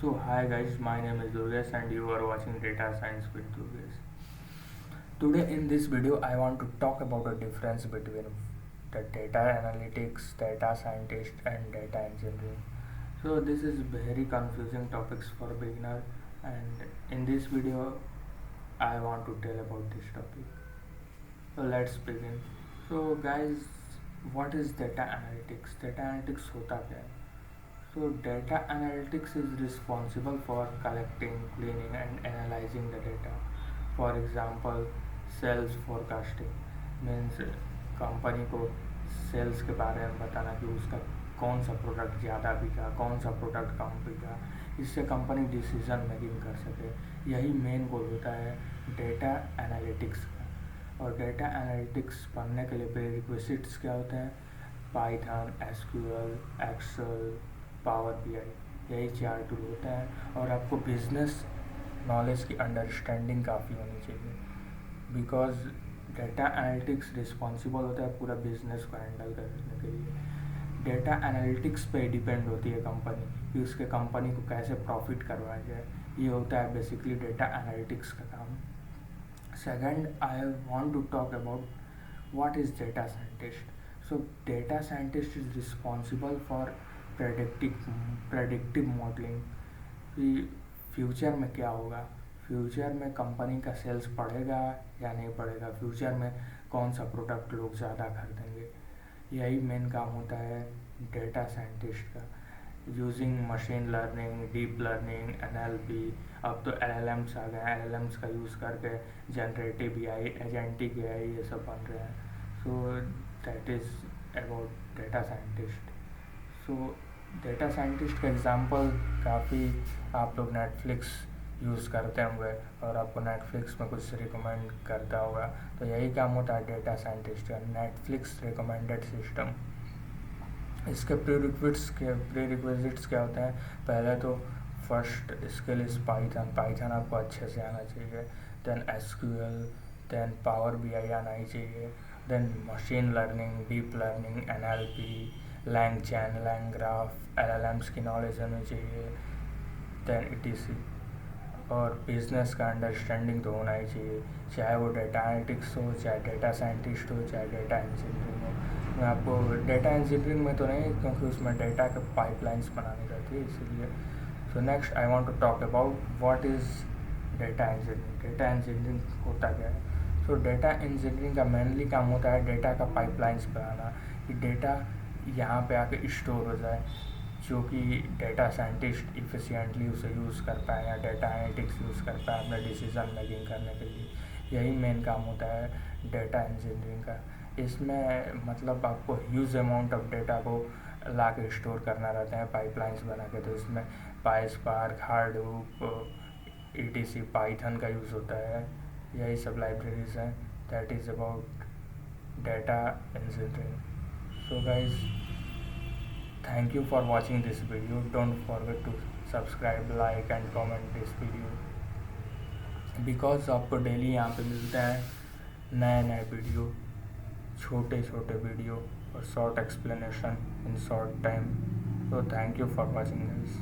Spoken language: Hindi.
So hi guys, my name is Durgesh and you are watching Data Science with Durgesh. Today in this video I want to talk about the difference between the data analytics, data scientist and data engineering. So this is very confusing topics for beginner, and in this video I want to tell about this topic. So let's begin. So guys, what is data analytics? Data analytics होता क्या है? So data analytics is responsible for collecting, cleaning and analyzing the data. For example, sales forecasting means company को सेल्स के बारे में बताना कि उसका कौन सा प्रोडक्ट ज़्यादा बिका, कौन सा प्रोडक्ट कम बिका, इससे कंपनी डिसीजन मेकिंग कर सके। यही मेन गोल होता है डेटा एनालिटिक्स का। और डेटा एनालिटिक्स पढ़ने के लिए प्रीरिक्विजिट्स क्या होते हैं? Python, SQL, Excel, Power BI, यही 4 टूल होते हैं। और आपको बिजनेस नॉलेज की अंडरस्टैंडिंग काफ़ी होनी चाहिए, बिकॉज डेटा एनालिटिक्स रिस्पॉन्सिबल होता है पूरा बिजनेस को हैंडल करने के लिए। डेटा एनालिटिक्स पे डिपेंड होती है कंपनी कि उसके कंपनी को कैसे प्रॉफिट करवाया जाए। ये होता है बेसिकली डेटा एनालिटिक्स का काम। Second, I want to talk about what is data scientist. So data scientist is responsible for predictive modeling कि फ्यूचर में क्या होगा, फ्यूचर में कंपनी का सेल्स बढ़ेगा या नहीं बढ़ेगा, फ्यूचर में कौन सा प्रोडक्ट लोग ज़्यादा खरीदेंगे। यही मेन काम होता है डेटा साइंटिस्ट का। Using machine learning, deep learning, NLP, अब तो एलएलएम्स आ गए हैं, एलएलएम्स का यूज़ करके जनरेटिव एआई, एजेंटिक एआई ये सब बन रहे हैं। So that is about data scientist. So data scientist का एग्जांपल काफ़ी आप लोग नेटफ्लिक्स यूज़ करते होंगे और आपको नेटफ्लिक्स में कुछ रिकमेंड करता होगा, तो यही काम होता है डेटा साइंटिस्ट का, नेटफ्लिक्स रिकमेंडेड सिस्टम। इसके प्रीरिक्विजिट्स क्या होते हैं? पहले तो first skill is python, python आपको अच्छे से आना चाहिए। Then SQL, then power BI आना ही चाहिए। Then machine learning, deep learning, NLP, LangChain, LangGraph, LLMs की नॉलेज होनी चाहिए। देन ईटीसी, और बिजनेस का अंडरस्टैंडिंग तो होना ही चाहिए, चाहे वो डेटा एनालिटिक्स हो, चाहे डेटा साइंटिस्ट हो, चाहे डेटा इंजीनियरिंग हो। मैं आपको डेटा इंजीनियरिंग में तो नहीं, क्योंकि उसमें डेटा के पाइपलाइंस बनानी रहती है, इसीलिए। So next I want to talk about what is data engineering. Data engineering होता क्या है? सो डेटा इंजीनियरिंग का मेनली काम होता है डेटा का पाइपलाइंस बनाना, कि डेटा यहाँ पे आके स्टोर हो जाए, जो कि डेटा साइंटिस्ट इफ़िशिएंटली उसे यूज़ कर पाए या डेटा एनालिटिक्स यूज़ कर पाए अपने डिसीजन मेकिंग करने के लिए। यही मेन काम होता है डेटा इंजीनियरिंग का। इसमें मतलब आपको ह्यूज अमाउंट ऑफ डेटा को ला के स्टोर करना रहता है पाइपलाइंस बना के, तो इसमें पाइस्पार्क, हार्डूप, ईटीसी, पाइथन का यूज़ होता है। यही सब लाइब्रेरीज हैं। That is about data engineering. So guys, thank you for watching this video. Don't forget to subscribe, like and comment this video, because आपको डेली यहाँ पे मिलते हैं नए नए वीडियो, छोटे छोटे वीडियो और short explanation in short time. तो thank you for watching this.